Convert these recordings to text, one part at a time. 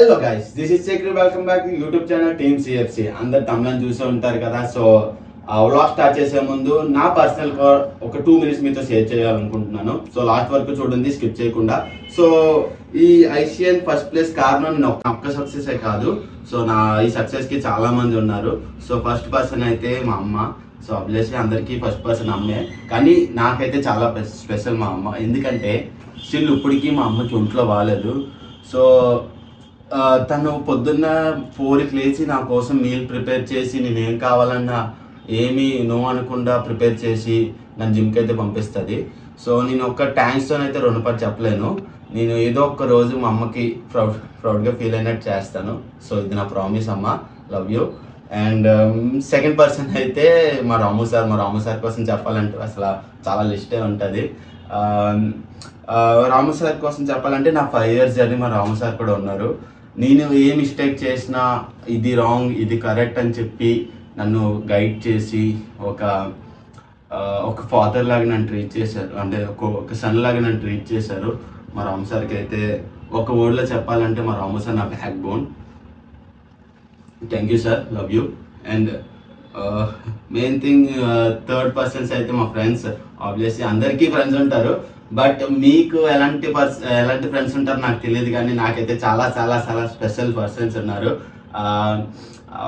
Hello guys, this is Chakri. Welcome back to YouTube channel team CFC. అందరు తమిళని చూసే ఉంటారు కదా. సో ఆ వ్లాగ్ స్టార్ట్ చేసే ముందు నా పర్సనల్ ఒక 2 minutes మీతో షేర్ చేయాలనుకుంటున్నాను. సో లాస్ట్ వరకు చూడండి, స్కిప్ చేయకుండా. సో ఈ ఐసిఎన్ ఫస్ట్ ప్లేస్ కారణం నేను ఒక్క సక్సెస్ కాదు. సో నా ఈ సక్సెస్ కి చాలా మంది ఉన్నారు. సో ఫస్ట్ పర్సన్ అయితే మా అమ్మ. సో అబ్వియస్లీ అందరికీ ఫస్ట్ పర్సన్ అమ్మే, కానీ నాకైతే చాలా స్పెషల్ మా అమ్మ. ఎందుకంటే స్టిల్ ఇప్పటికీ మా అమ్మకి ఒంట్లో బాగాలేదు. సో తను పొద్దున్న 4కి లేచి నా కోసం మీల్ ప్రిపేర్ చేసి, నేను ఏం కావాలన్నా ఏమీ నో అనకుండా ప్రిపేర్ చేసి నన్ను జిమ్కి అయితే పంపిస్తుంది. సో నేను ఒక్క థ్యాంక్స్తోనైతే రుణపడి చెప్పలేను. నేను ఏదో ఒక్క రోజు మా అమ్మకి ప్రౌడ్గా ఫీల్ అయినట్టు చేస్తాను. సో ఇది నా ప్రామిస్ అమ్మ, love you. And second person అయితే మా రాము సార్. మా రాము సార్ కోసం చెప్పాలంటే అసలు చాలా లిస్టే ఉంటుంది. రాము సార్ కోసం చెప్పాలంటే నా 5 years జర్నీ మా రాము సార్ కూడా ఉన్నారు. నేను ఏ మిస్టేక్ చేసినా ఇది రాంగ్ ఇది కరెక్ట్ అని చెప్పి నన్ను గైడ్ చేసి ఒక ఫాదర్ లాగా నన్ను ట్రీట్ చేశారు. అంటే ఒక సన్ లాగా నన్ను ట్రీట్ చేశారు. మా రాము సార్కి అయితే ఒక వర్డ్లో చెప్పాలంటే మా రాము సార్ నా back bone. Thank you sir, love you. And main thing third persons అయితే మా ఫ్రెండ్స్. ఆబ్వియస్లీ అందరికీ ఫ్రెండ్స్ ఉంటారు, బట్ మీకు ఎలాంటి ఫ్రెండ్స్ ఉంటారో నాకు తెలియదు, కానీ నాకైతే చాలా చాలా చాలా స్పెషల్ పర్సన్స్ ఉన్నారు.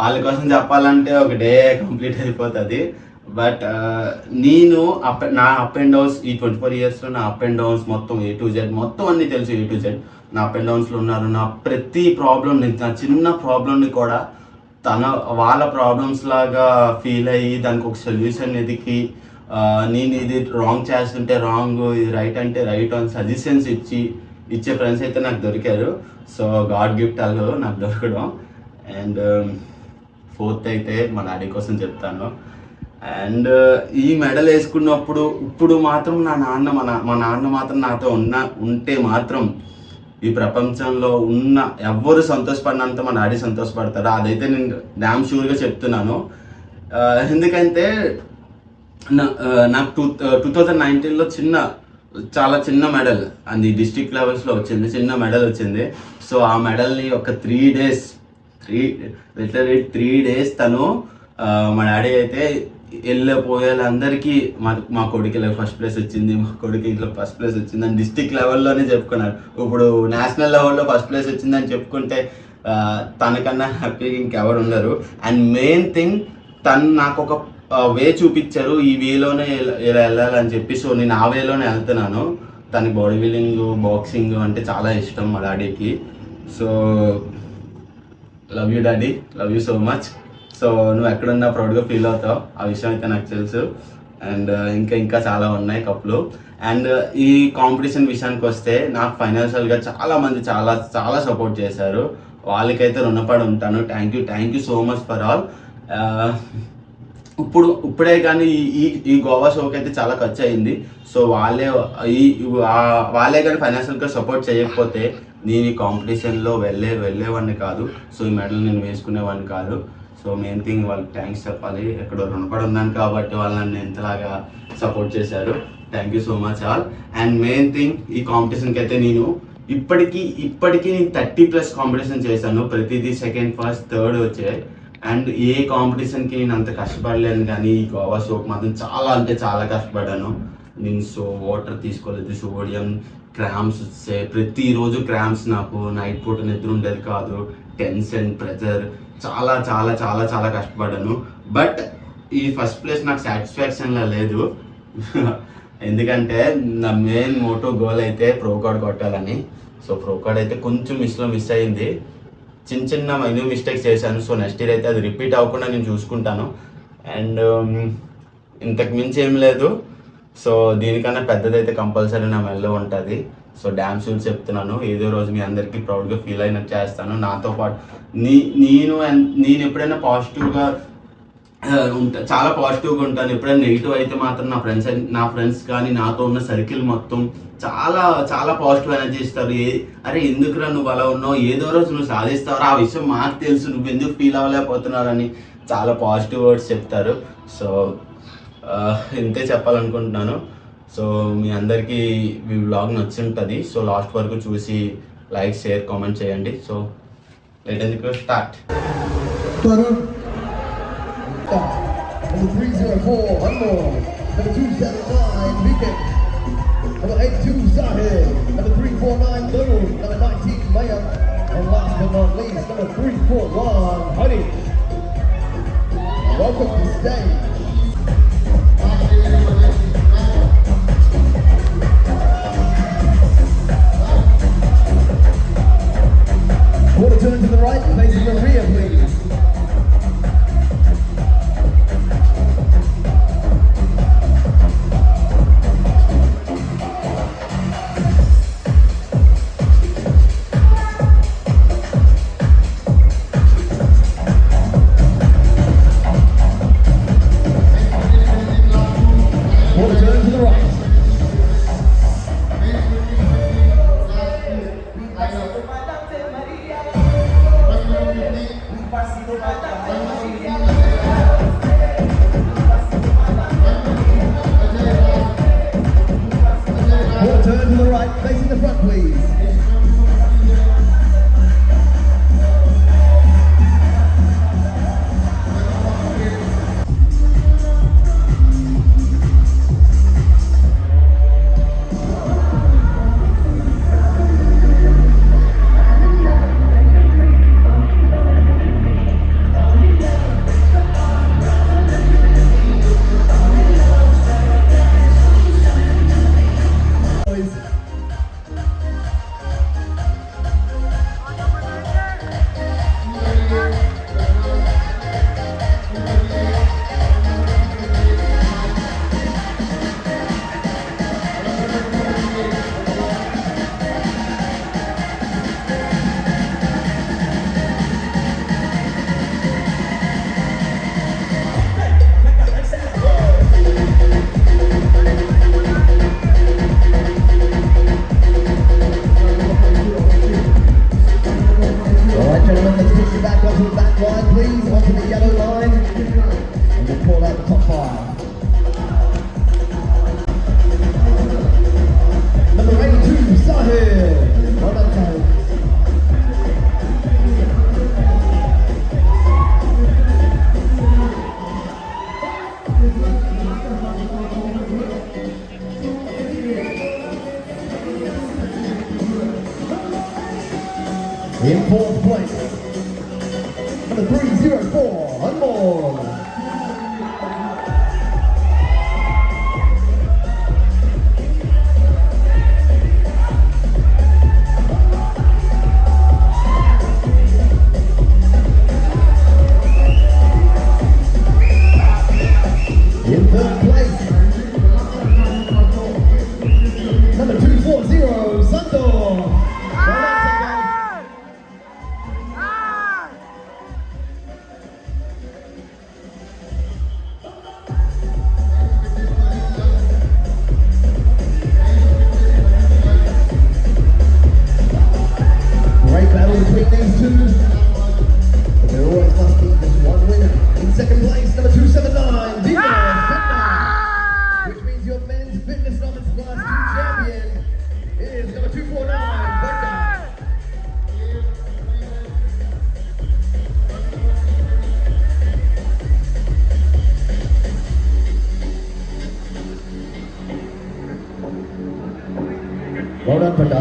వాళ్ళ కోసం చెప్పాలంటే ఒక డే కంప్లీట్ అయిపోతుంది. బట్ నేను నా అప్ అండ్ డౌన్స్ ఈ 24 yearsలో నా అప్ అండ్ డౌన్స్ మొత్తం A to Z మొత్తం అన్నీ తెలుసు. A to Z నా అప్ అండ్ డౌన్స్లో ఉన్నారు. నా ప్రతి ప్రాబ్లమ్, నా చిన్న ప్రాబ్లమ్ని కూడా వాళ్ళ ప్రాబ్లమ్స్ లాగా ఫీల్ అయ్యి దానికి ఒక సొల్యూషన్ ఎదికి, నేను ఇది రాంగ్ చేస్తుంటే రాంగ్, ఇది రైట్ అంటే రైట్ అని సజెషన్స్ ఇచ్చే ఫ్రెండ్స్ అయితే నాకు దొరికారు. సో గాడ్ గిఫ్ట్ అల్లు నాకు దొరకడం. అండ్ ఫోర్త్ అయితే మా డాడీ కోసం చెప్తాను. అండ్ ఈ మెడల్ వేసుకున్నప్పుడు ఇప్పుడు మాత్రం మా నాన్న మాత్రం నాతో ఉంటే మాత్రం ఈ ప్రపంచంలో ఉన్న ఎవ్వరు సంతోషపడినంత మా డాడీ సంతోషపడతారు. అదైతే నేను డామ్ షూర్గా చెప్తున్నాను. ఎందుకంటే నాకు 2019లో చాలా చిన్న మెడల్ అది డిస్ట్రిక్ట్ లెవెల్స్లో వచ్చింది, చిన్న మెడల్ వచ్చింది. సో ఆ మెడల్ని ఒక 3 days తను మా డాడీ అయితే వెళ్ళిపోయేళ్ళందరికీ మా కొడుకు ఇలా ఫస్ట్ ప్లేస్ వచ్చింది, మా కొడుకు ఇట్లా ఫస్ట్ ప్లేస్ వచ్చిందని డిస్ట్రిక్ట్ లెవెల్లోనే చెప్పుకున్నారు. ఇప్పుడు నేషనల్ లెవెల్లో ఫస్ట్ ప్లేస్ వచ్చిందని చెప్పుకుంటే తనకన్నా హ్యాపీగా ఇంకెవరు ఉండరు. అండ్ మెయిన్ థింగ్, తను నాకు ఒక వే చూపించారు, ఈ వేలోనే ఇలా వెళ్ళాలని చెప్పి. సో నేను ఆ వేలోనే వెళ్తున్నాను. తనకి బాడీ బిల్డింగ్, బాక్సింగ్ అంటే చాలా ఇష్టం మా డాడీకి. So love you daddy, love you so much. So నువ్వు ఎక్కడున్నా ప్రౌడ్గా ఫీల్ అవుతావు, ఆ విషయం అయితే నాకు తెలుసు. అండ్ ఇంకా చాలా ఉన్నాయి కప్పులు. అండ్ ఈ కాంపిటీషన్ విషయానికి వస్తే నాకు ఫైనాన్షియల్గా చాలామంది చాలా చాలా సపోర్ట్ చేశారు. వాళ్ళకైతే రుణపడి ఉంటాను. Thank you so much for all. ఇప్పుడే కానీ ఈ గోవా షోకి అయితే చాలా ఖర్చు అయింది. సో వాళ్ళే కానీ ఫైనాన్షియల్గా సపోర్ట్ చేయకపోతే నేను ఈ కాంపిటీషన్లో వెళ్ళేవాడిని కాదు. సో ఈ మెడల్ నేను వేసుకునేవాడిని కాదు. సో మెయిన్ థింగ్ వాళ్ళకి థ్యాంక్స్ చెప్పాలి. ఎక్కడో రుణపడి ఉన్నాను కాబట్టి వాళ్ళు నన్ను ఎంతలాగా సపోర్ట్ చేశారు. Thank you so much all. And main thing, ఈ కాంపిటీషన్కి అయితే నేను ఇప్పటికీ నేను 30+ కాంపిటీషన్ చేశాను. ప్రతిదీ సెకండ్, ఫస్ట్, థర్డ్ వచ్చాయి. అండ్ ఏ కాంపిటీషన్కి నేను అంత కష్టపడలేను, కానీ ఈ గోవా షోకి మాత్రం చాలా అంటే చాలా కష్టపడ్డాను. నేను వాటర్ తీసుకోలేదు, సోడియం, క్రామ్స్ వచ్చాయి. ప్రతిరోజు క్రామ్స్, నాకు నైట్ పూట నిద్ర ఉండేది కాదు, టెన్షన్, ప్రెజర్, చాలా చాలా చాలా చాలా కష్టపడ్డాను. బట్ ఈ ఫస్ట్ ప్లేస్ నాకు సాటిస్ఫాక్షన్లా లేదు. ఎందుకంటే నా మెయిన్ మోటో గోల్ అయితే ప్రో కార్డ్ కొట్టాలని. సో ప్రో కార్డ్ అయితే కొంచెం మిస్ అయింది, చిన్న మైన్యూట్ మిస్టేక్స్ చేశాను. సో నెక్స్ట్ ఇయర్ అయితే అది రిపీట్ అవ్వకుండా నేను చూసుకుంటాను. అండ్ ఇంతకు మించి ఏం లేదు. సో దీనికన్నా పెద్దదైతే కంపల్సరీ నా మెల్లో ఉంటుంది. సో డ్యామ్ షూర్ చెప్తున్నాను, ఏదో రోజు మీ అందరికీ ప్రౌడ్గా ఫీల్ అయినట్టు చేస్తాను. నాతో పాటు నేను ఎప్పుడైనా పాజిటివ్గా చాలా పాజిటివ్గా ఉంటాను. ఎప్పుడైనా నెగిటివ్ అయితే మాత్రం నా ఫ్రెండ్స్ కానీ నాతో ఉన్న సర్కిల్ మొత్తం చాలా చాలా పాజిటివ్ ఎనర్జీ ఇస్తారు. అరే ఎందుకురా నువ్వు అలా ఉన్నావు, ఏదో రోజు నువ్వు సాధిస్తావు, ఆ విషయం మాకు తెలుసు, నువ్వు ఎందుకు ఫీల్ అవ్వలేకపోతున్నావు అని చాలా పాజిటివ్ వర్డ్స్ చెప్తారు. సో ఇంతే చెప్పాలనుకుంటున్నాను. సో మీ అందరికీ ఈ వ్లాగ్ నచ్చి ఉంటుంది. సో లాస్ట్ వరకు చూసి లైక్, షేర్, కామెంట్ చేయండి. సో లేట్ ఎందుకు start. Number 304, Anmol. Number 279, Beacon. Number 82, Sahil. Number 349, Lou. Number 19, Maya. And last but not least, number 341, Honey. Welcome to stage. Quarter turn to the right, facing the rear, please. Turn to the right, facing the front, please. In fourth place, number 304, Anmol. In third place, number 240, Sandor. Great battle between these two, but there always must be just one winner. In second place, number 279, Viva Fitness, which means your men's fitness novice class 2 champion is number 249, Becca. Well done, Becca.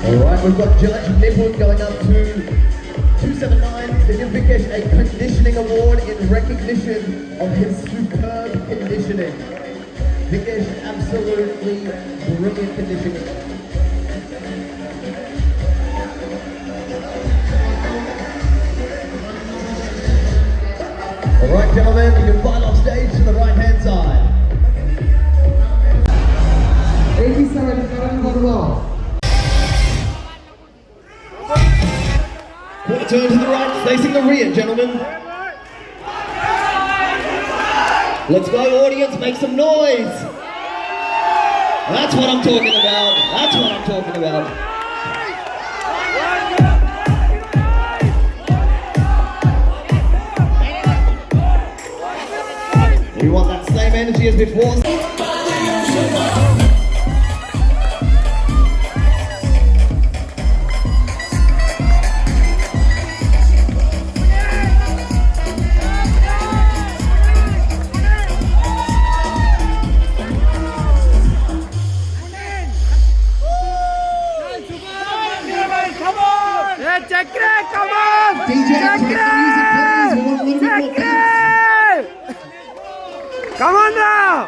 Alright, we've got Judge Nippon going up to 279 to give Vikesh a conditioning award in recognition of his superb conditioning. Vikesh, absolutely brilliant conditioning. Alright gentlemen, you can file off stage to the right hand side. 87 Karan Varma. Quarter turn to the right, facing the rear, gentlemen. Let's go, audience, make some noise. That's what I'm talking about. That's what I'm talking about. We want that same energy as before. Chakra, come on! DJ, check the music, please. We want a little bit more beat. Come on now!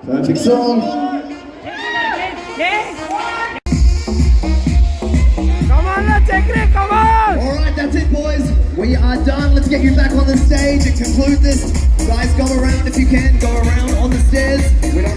Perfect song. Come on now, Chakra, come on! All right, that's it, boys. We are done. Let's get you back on the stage and conclude this. Guys, go around if you can. Go around on the stairs. We don't